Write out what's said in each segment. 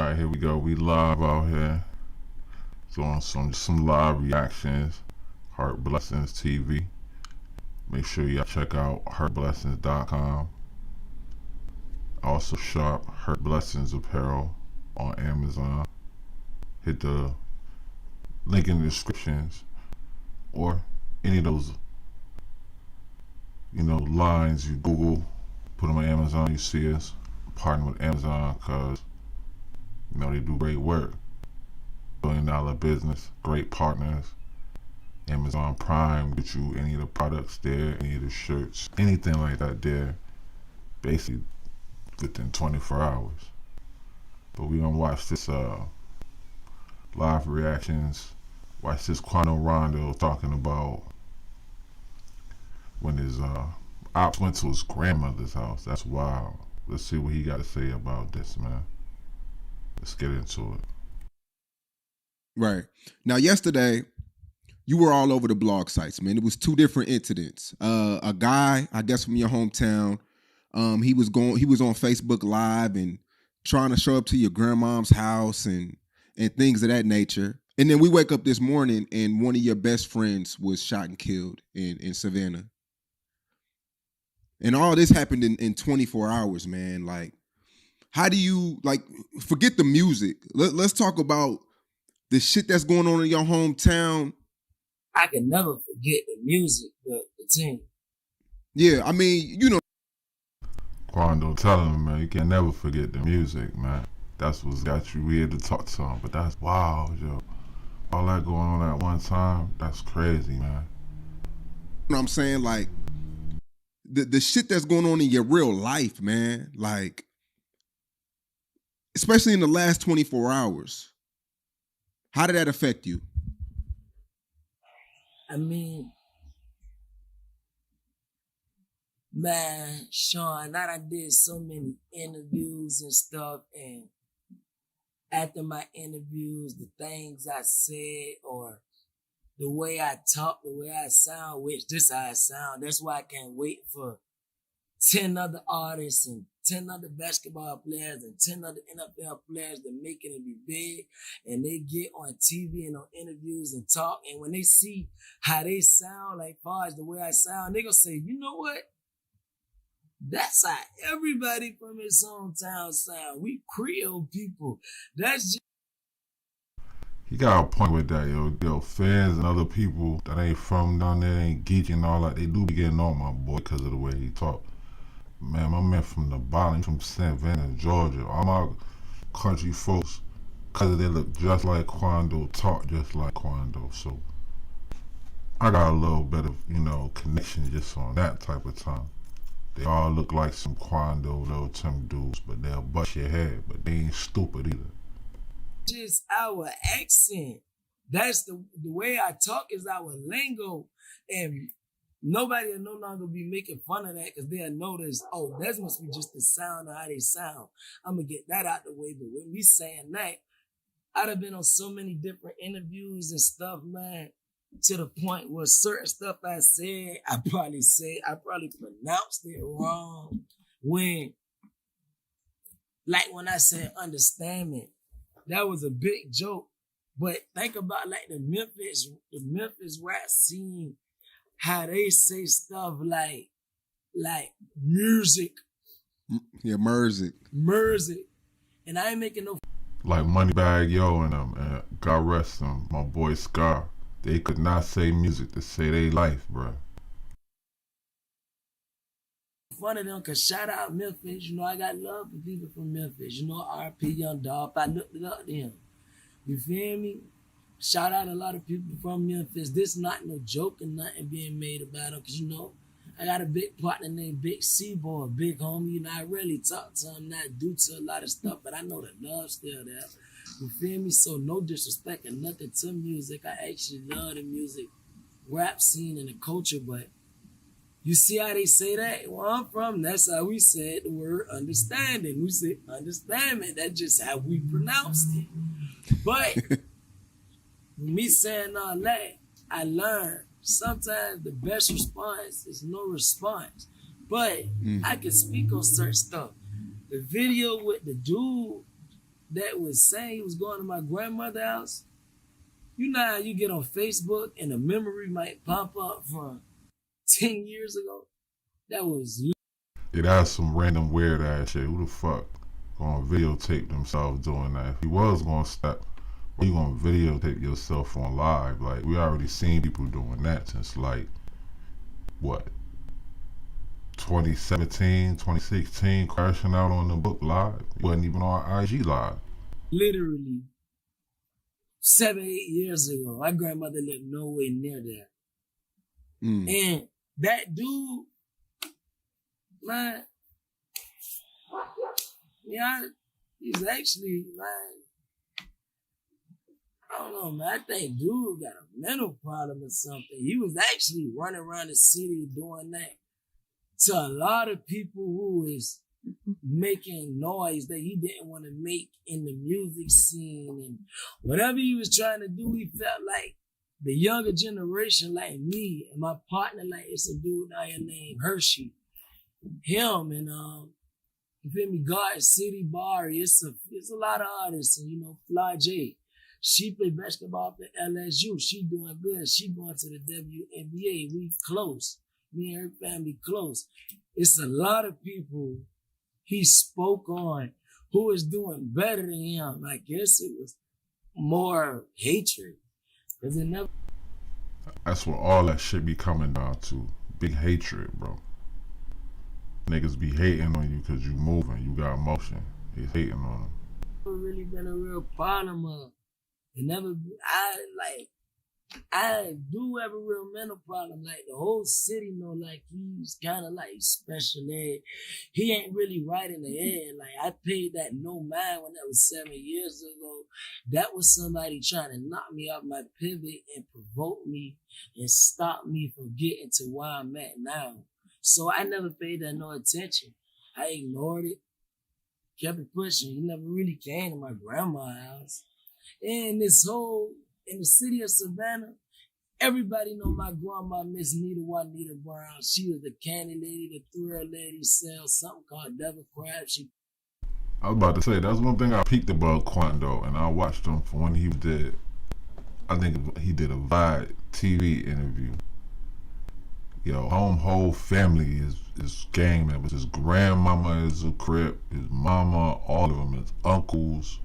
Alright, here we go. We live out here. Doing some live reactions. Heart Blessings TV. Make sure y'all check out heartblessings.com. Also shop Heart Blessings Apparel on Amazon. Hit the link in the descriptions or any of those lines you Google, put them on Amazon, you see us. Partner with Amazon because they do great work. $1 billion business, great partners. Amazon Prime get you any of the products there, any of the shirts, anything like that there, basically within 24 hours. But we gonna watch this live reactions. Watch this Quando Rondo talking about when his ops went to his grandmother's house. That's wild. Let's see what he got to say about this, man. Let's get into it. Right. Now, yesterday, you were all over the blog sites, man. It was two different incidents. A guy, I guess from your hometown, he was on Facebook Live and trying to show up to your grandmom's house and things of that nature. And then we wake up this morning and one of your best friends was shot and killed in Savannah. And all this happened in 24 hours, man. Like, how do you, forget the music. Let's talk about the shit that's going on in your hometown. I can never forget the music, but the team. Yeah, I mean, Quando telling him, man, you can never forget the music, man. That's what's got you here to talk to him. But that's wild, yo. All that going on at one time, that's crazy, man. You know what I'm saying? Like, the shit that's going on in your real life, man. Like, especially in the last 24 hours. How did that affect you? I mean, man, Sean, I done did so many interviews and stuff, and after my interviews, the things I said or the way I talk, the way I sound, which this how I sound, that's why I can't wait for 10 other artists and 10 other basketball players and 10 other NFL players that making it be big, and they get on TV and on interviews and talk, and when they see how they sound, like far as the way I sound, they gonna say, you know what? That's how everybody from his hometown sound. We Creole people. That's just... He got a point with that, yo. Fans and other people that ain't from down there, ain't geeking and all that, they do be getting on my boy because of the way he talk. Man, my man from the bottom, from Savannah, Georgia. All my country folks, because they look just like Quando, talk just like Quando. So I got a little bit of, connection just on that type of time. They all look like some Quando little Tim dudes, but they'll bust your head, but they ain't stupid either. Just our accent. That's the way I talk is our lingo, and nobody will no longer be making fun of that because they'll notice, oh, that must be just the sound of how they sound. I'm going to get that out the way. But when we saying that, I'd have been on so many different interviews and stuff, man, to the point where certain stuff I said, I probably pronounced it wrong. When I said understand me, that was a big joke. But think about the Memphis rap scene, how they say stuff like music. Yeah, Merzik. And I ain't making no... Like Moneybag Yo and them, and God rest them, my boy Scar. They could not say music to say they life, bro. Fun of them, because shout out Memphis. I got love for people from Memphis. RP Young Dog. I looked it up to him. You feel me? Shout out a lot of people from Memphis. This not no joke and nothing being made about them. Because, I got a big partner named Big C-Boy, big homie. I rarely talk to him, not due to a lot of stuff, but I know the love's still there. You feel me? So no disrespect and nothing to music. I actually love the music, rap scene, and the culture, but you see how they say that? Where I'm from, that's how we said the word understanding. We say understanding. That's just how we pronounced it. But me saying all that, I learned sometimes the best response is no response. But I can speak on certain stuff. The video with the dude that was saying he was going to my grandmother's house. You know how you get on Facebook and a memory might pop up from 10 years ago? That was Yeah, that's some random weird ass shit. Who the fuck gonna videotape themselves doing that? If you was gonna stop, why you gonna videotape yourself on live? Like, we already seen people doing that since, like, what, 2017, 2016, crashing out on the book live. You wasn't even on IG live. literally 7, 8 years ago. My grandmother lived nowhere near there. And that dude, man, yeah, he's actually, man, I don't know, man. I think dude got a mental problem or something. He was actually running around the city doing that to a lot of people who is making noise that he didn't want to make in the music scene. And whatever he was trying to do, he felt like the younger generation, like me and my partner, like it's a dude out here named Hershey. Him and you feel me, Garden City Barry. It's a lot of artists, and you know, Fly J. She played basketball for LSU. She doing good. She going to the WNBA. We close. Me and her family close. It's a lot of people he spoke on who is doing better than him. I guess it was more hatred. Cause it never. That's what all that shit be coming down to. Big hatred, bro. Niggas be hating on you because you moving. You got motion. He's hating on them. Really been a real problem of. It never. I do have a real mental problem. Like the whole city know, like he's kind of like special ed. He ain't really right in the head. Like I paid that no mind when that was 7 years ago. That was somebody trying to knock me off my pivot and provoke me and stop me from getting to where I'm at now. So I never paid that no attention. I ignored it, kept it pushing. He never really came to my grandma's house. And this whole, in the city of Savannah, everybody know my grandma, Miss Nita Juanita Brown. She was the candy lady, the thrill lady, sells something called Devil Crab. I was about to say, that's one thing I peeked about Quando, and I watched him for when he did, I think he did a Vibe TV interview. Yo, whole family is gang members. His grandmama is a Crip, his mama, all of them, his uncles,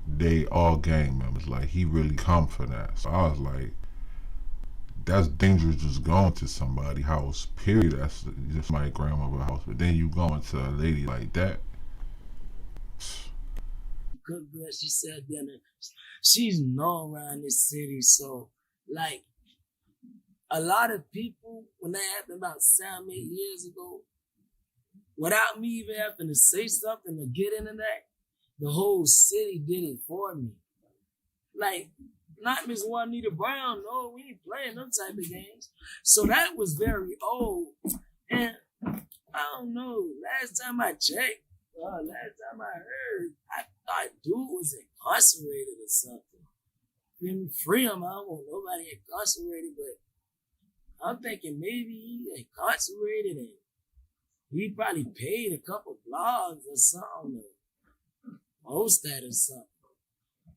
they all gang members. Like, he really come for that. So I was like, that's dangerous just going to somebody's house, period. That's just my grandmother's house. But then you going to a lady like that. Cook good, she sell dinner. She's known around this city. So, like, a lot of people, when that happened about 7, 8 years ago, without me even having to say something to get into that, the whole city did it for me. Like, not Miss Juanita Brown, no, we ain't playing them type of games. So that was very old. And I don't know, last time I checked, last time I heard, I thought dude was incarcerated or something. Been free him, I don't want nobody incarcerated, but I'm thinking maybe he incarcerated and he probably paid a couple blogs or something to host that or something.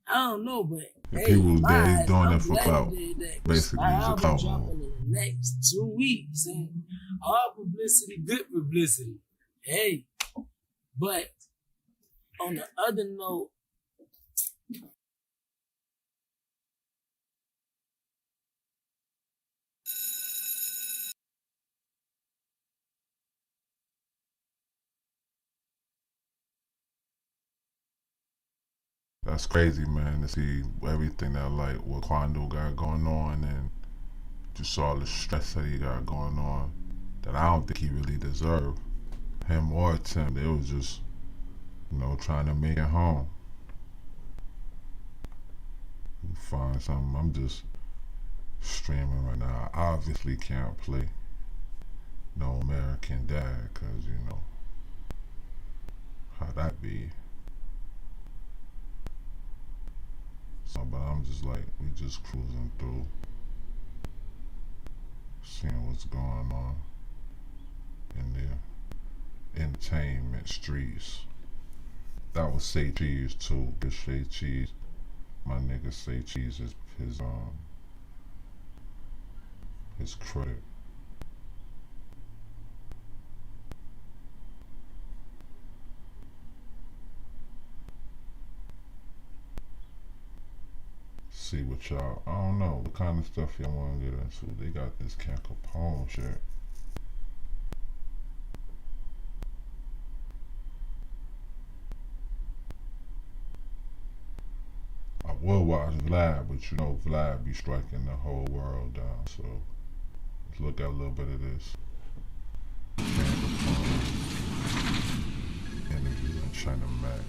I don't know, but If people there, he's doing I'm it for glad clout. he did that. Basically, My he's a album clout dropping move. in the next 2 weeks, and all publicity, good publicity. Hey, but on the other note, That's crazy, man, to see everything that, like, what Quando got going on and just all the stress that he got going on that I don't think he really deserved. Him or Tim, they was just, trying to make it home. Find something. I'm just streaming right now. I obviously can't play no American Dad, because, how that be. So, but I'm just like, we just cruising through, seeing what's going on in the entertainment streets. That was Say Cheese too. Good Say Cheese. My nigga Say Cheese is his credit. See what y'all, I don't know what kind of stuff y'all want to get into. They got this Ken Capone shit. I will watch Vlad, but you know Vlad be striking the whole world down, so let's look at a little bit of this. Ken Capone interview in China Mac.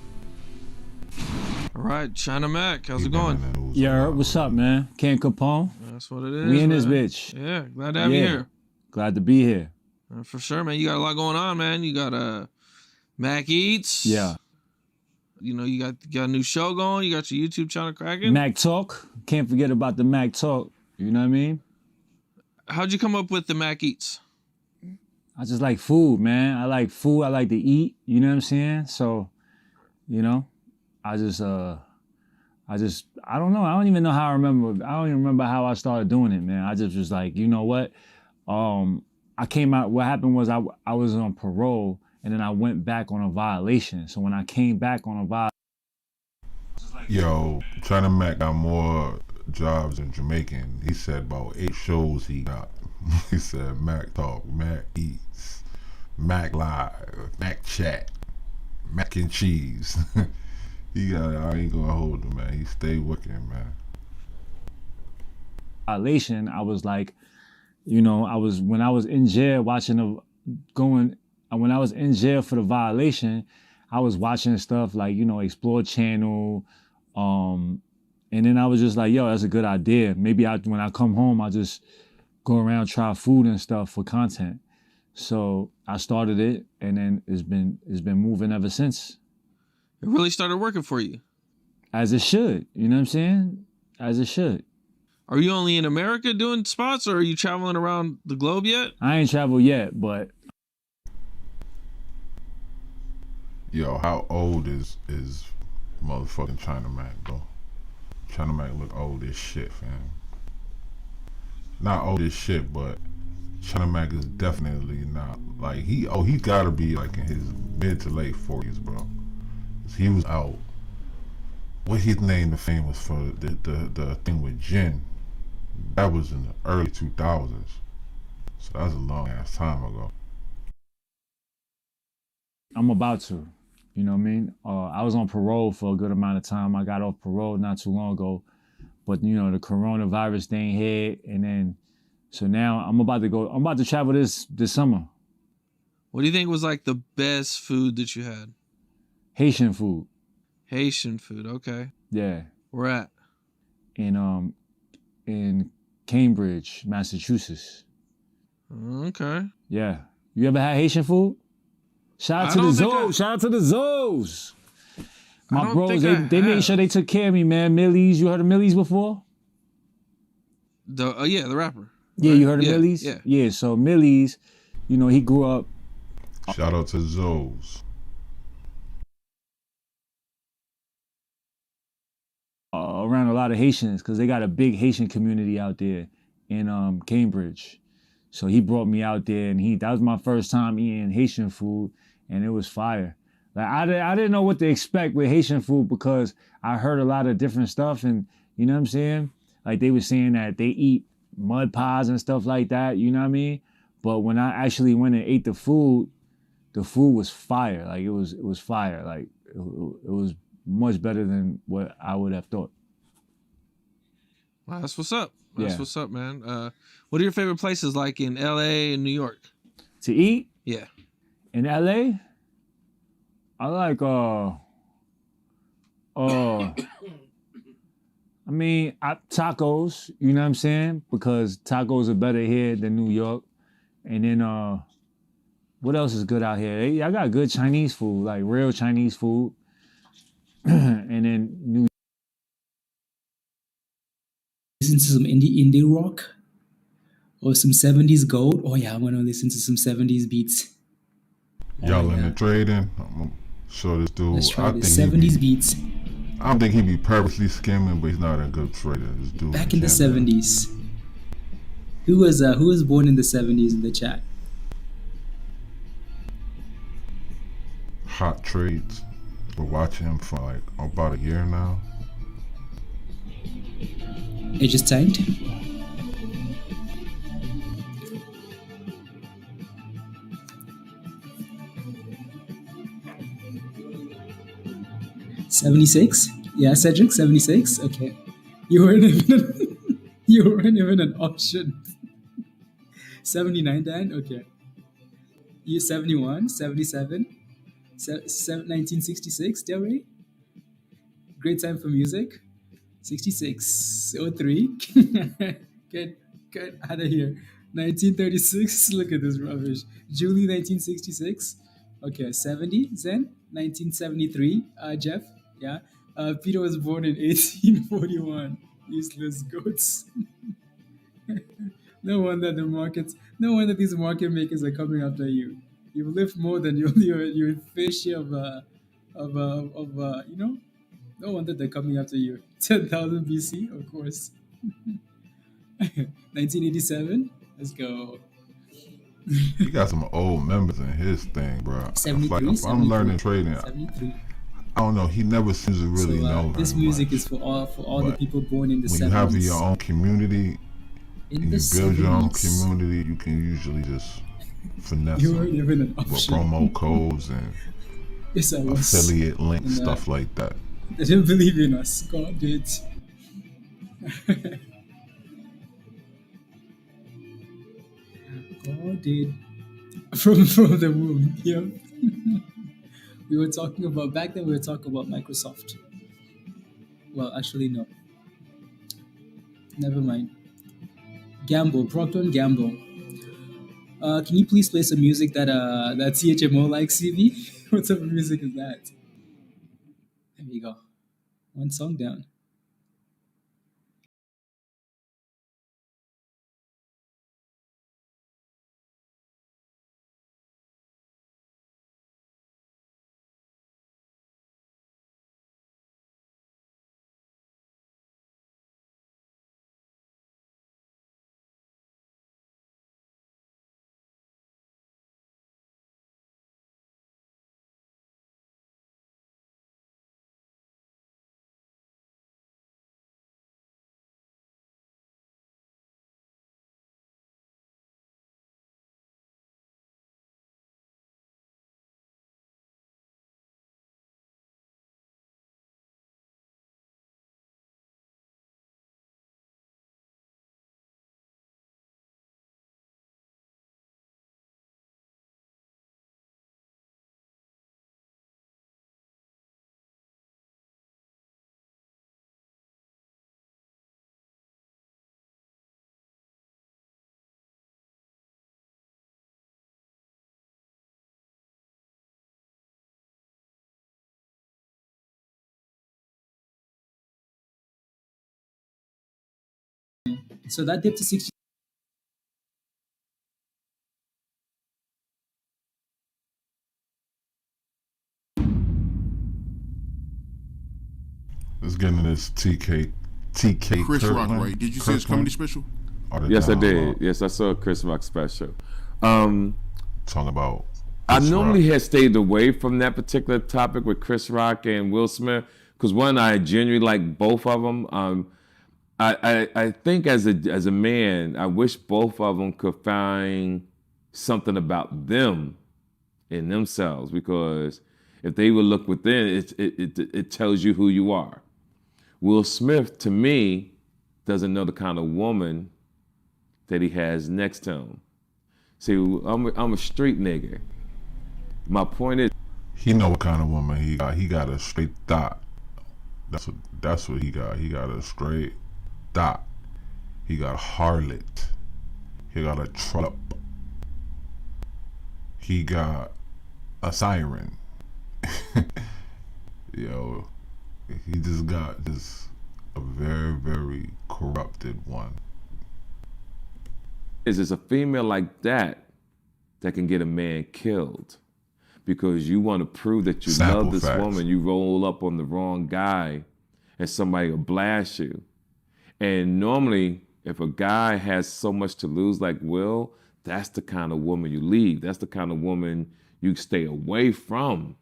All right, China Mac, how's it going? Yeah, what's up, man? Ken Capone. That's what it is. We in man. this bitch. Yeah, glad to have you here. Glad to be here. For sure, man. You got a lot going on, man. You got Mac Eats. Yeah. You know, you got a new show going. You got your YouTube channel cracking. Mac Talk. Can't forget about the Mac Talk. You know what I mean? How'd you come up with the Mac Eats? I just like food, man. I like food. I like to eat. You know what I'm saying? So, you know, I don't know. I don't even know how I remember. I don't even remember how I started doing it, man. I just was like, you know what? I came out, what happened was I was on parole and then I went back on a violation. So when I came back on a violation. Yo, China Mac got more jobs than Jamaican. He said about 8 shows he got. He said Mac Talk, Mac Eats, Mac Live, Mac Chat, Mac and Cheese. He got, I ain't gonna hold him, man. He stay working, man. Violation, I was like, you know, when I was in jail when I was in jail for the violation, I was watching stuff like, you know, Explore Channel, and then I was just like, yo, that's a good idea. Maybe when I come home, I'll just go around, try food and stuff for content. So I started it, and then it's been moving ever since. It really started working for you. As it should, you know what I'm saying? As it should. Are you only in America doing spots, or are you traveling around the globe yet? I ain't traveled yet, but. Yo, how old is motherfucking China Mac, bro? China Mac look old as shit, fam. Not old as shit, but China Mac is definitely not, like, he gotta be like in his mid to late 40s, bro. He was out. What his name the fame was for the thing with Jen. That was in the early 2000s. So that's a long ass time ago. I'm about to, you know what I mean? I was on parole for a good amount of time. I got off parole not too long ago, but you know, the coronavirus thing hit, and then, so now I'm about to travel this summer. What do you think was like the best food that you had? Haitian food. Haitian food, okay. Yeah. Where at? In Cambridge, Massachusetts. Okay. Yeah. You ever had Haitian food? Shout out to the Zoes. Shout out to the Zoes. My bros, they made sure they took care of me, man. Millie's, you heard of Millie's before? Yeah, the rapper. Yeah, right? You heard of Millie's? Yeah. Yeah, so Millie's, you know, he grew up. Shout out to Zoes. Around a lot of Haitians, because they got a big Haitian community out there in Cambridge. So he brought me out there, and that was my first time eating Haitian food, and it was fire. Like I didn't know what to expect with Haitian food, because I heard a lot of different stuff, and you know what I'm saying? Like they were saying that they eat mud pies and stuff like that, you know what I mean? But when I actually went and ate the food was fire. Like it was fire. Like it was much better than what I would have thought. Wow, that's what's up. That's what's up, man. What are your favorite places like in LA and New York? To eat? Yeah. In LA? I like I mean, tacos, you know what I'm saying? Because tacos are better here than New York. And then what else is good out here? I got good Chinese food, like real Chinese food. And then New Listen to some indie rock or some 70s gold. Oh yeah, I want to listen to some 70s beats. Y'all in the trading? So this dude, Let's try I this. think 70s beats. I don't think he'd be purposely skimming, but he's not a good trader. This dude Back in the champion. 70s. Who was born in the 70s in the chat? Hot trades. We're watching him for like about a year now. It just tanked. $76? Yeah, Cedric, 76? Okay. You weren't even an option. 79 Dan? Okay. You 71, 77, 1966, Delray? Great time for music. 66, 03. Get out of here. 1936, look at this rubbish. Julie, 1966. Okay, 70, Zen, 1973. Jeff, yeah. Peter was born in 1841. Useless goats. No wonder these market makers are coming after you. You lift more than your fair share of no wonder they're coming after you. 10,000 BC, of course. 1987, let's go. He got some old members in his thing, bro. 73, If I'm learning trading, 73. I don't know. He never seems to really know. This very music much. is for all the But people born in the when 70s. you have your own community in and the you build your own 70s. community, you can usually just finesse You them weren't even an with option. promo codes and Yes, I was. affiliate links, And, stuff like that. They didn't believe in us. God did. God did. From the womb. Yep. We were talking about back then. We were talking about Microsoft. Well, actually, no. Never mind. Gamble, Procter and Gamble. Can you please play some music that THMO likes, CV? What type of music is that? There you go. One song down. So that dipped to 60. Let's get into this TK Chris Rock, Kirkland. right? Did you see his comedy special? Yes, I did. Yes, I saw Chris Rock special. Talking about. I Chris normally Rock. had stayed away from that particular topic with Chris Rock and Will Smith because one, I genuinely like both of them. I think as a man, I wish both of them could find something about them in themselves, because if they would look within, it tells you who you are. Will Smith, to me, doesn't know the kind of woman that he has next to him. See, I'm a street nigga. My point is, He know what kind of woman he got. He got a straight thought. That's what he got. He got a straight thought. He got a harlot. He got a trap. He got a siren. Yo, he just got just a very, very corrupted one. it's a female like that that can get a man killed. because you want to prove that you Sample love this facts. woman. You roll up on the wrong guy and somebody will blast you. And normally, if a guy has so much to lose like Will, that's the kind of woman you leave. That's the kind of woman you stay away from,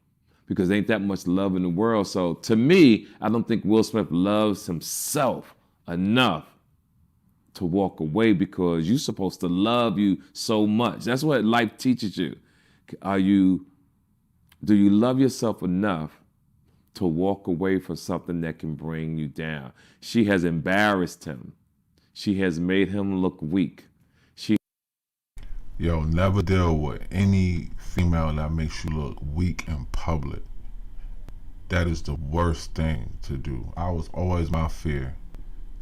because there ain't that much love in the world. So to me, I don't think Will Smith loves himself enough to walk away, because you're supposed to love you so much. That's what life teaches you. Do you love yourself enough to walk away from something that can bring you down? She has embarrassed him. She has made him look weak. Yo, never deal with any female that makes you look weak in public. That is the worst thing to do. I was always my fear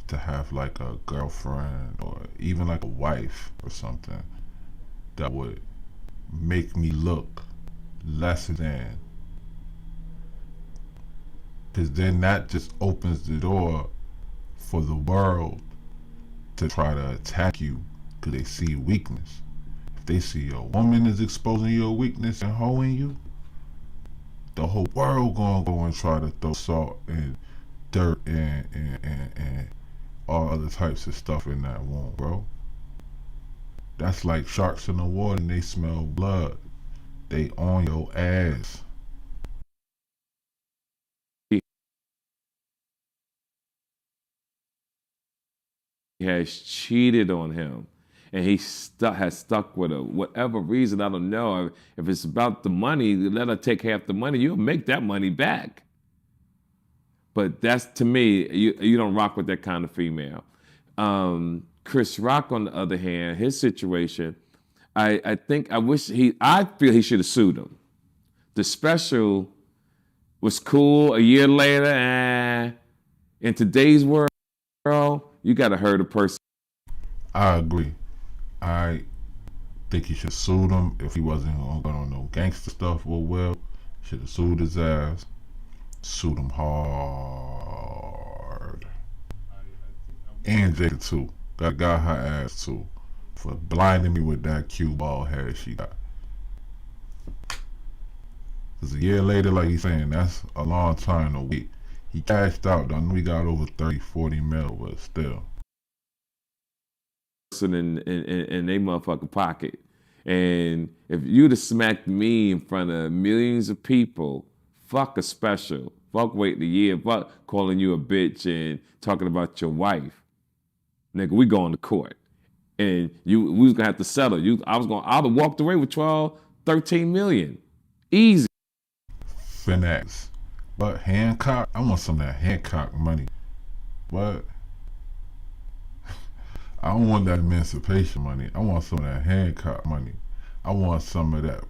to have like a girlfriend or even like a wife or something that would make me look less than. Because then that just opens the door for the world to try to attack you, because they see weakness. If they see a woman is exposing your weakness and hoeing you, the whole world gonna go and try to throw salt and dirt and all other types of stuff in that wound, bro. That's like sharks in the water and they smell blood. They on your ass. He has cheated on him, and he has stuck with her. Whatever reason, I don't know. If it's about the money, let her take half the money. You'll make that money back. But that's, to me, you don't rock with that kind of female. Chris Rock, on the other hand, his situation, I feel he should have sued him. The special was cool. A year later, in today's world, you got to hurt a person. I agree. I think he should have sued him if he wasn't going on no gangster stuff with Will. Should have sued his ass. Sued him hard. And Jada too. Got her ass too for blinding me with that cue ball hair she got. Cause a year later, like he's saying, that's a long time to wait. He cashed out. I know he got over 30, 40 mil, but still. In they motherfucking pocket. And if you'd have smacked me in front of millions of people, fuck a special. Fuck waiting a year. Fuck calling you a bitch and talking about your wife. Nigga, we going to court. And we was gonna have to settle. I'd have walked away with 12, 13 million. Easy. Finesse. But Hancock, I want some of that Hancock money. But I don't want that emancipation money. I want some of that Hancock money. I want some of that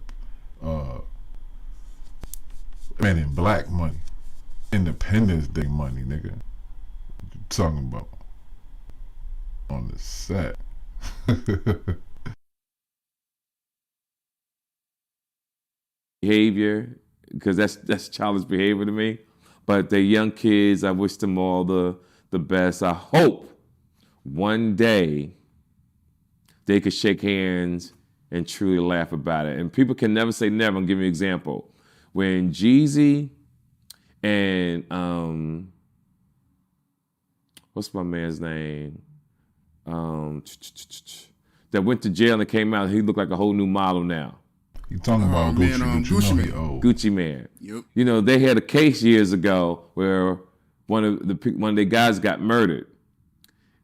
Men in Black money. Independence Day money, nigga. What you talking about? On the set. Behavior, because that's childish behavior to me. But the young kids, I wish them all the best. I hope one day they could shake hands and truly laugh about it. And people can never say never. I'll give you an example. When Jeezy and what's my man's name? That went to jail and came out, he looked like a whole new model now. You talking about Gucci, man, Gucci Man. Gucci Man. Yep. You know, they had a case years ago where one of the guys got murdered,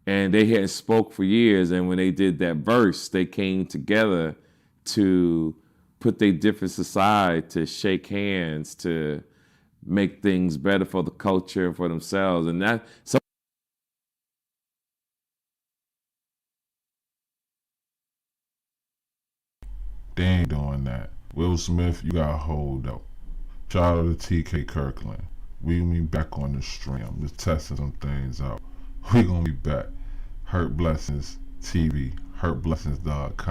and they hadn't spoke for years. And when they did that verse, they came together to put their differences aside, to shake hands, to make things better for the culture and for themselves. And that so. They ain't doing that. Will Smith, you got hold up. Shout out to TK Kirkland. We gonna be back on the stream. I'm just testing some things out. We gonna be back. Hurt Blessings TV. HurtBlessings.com.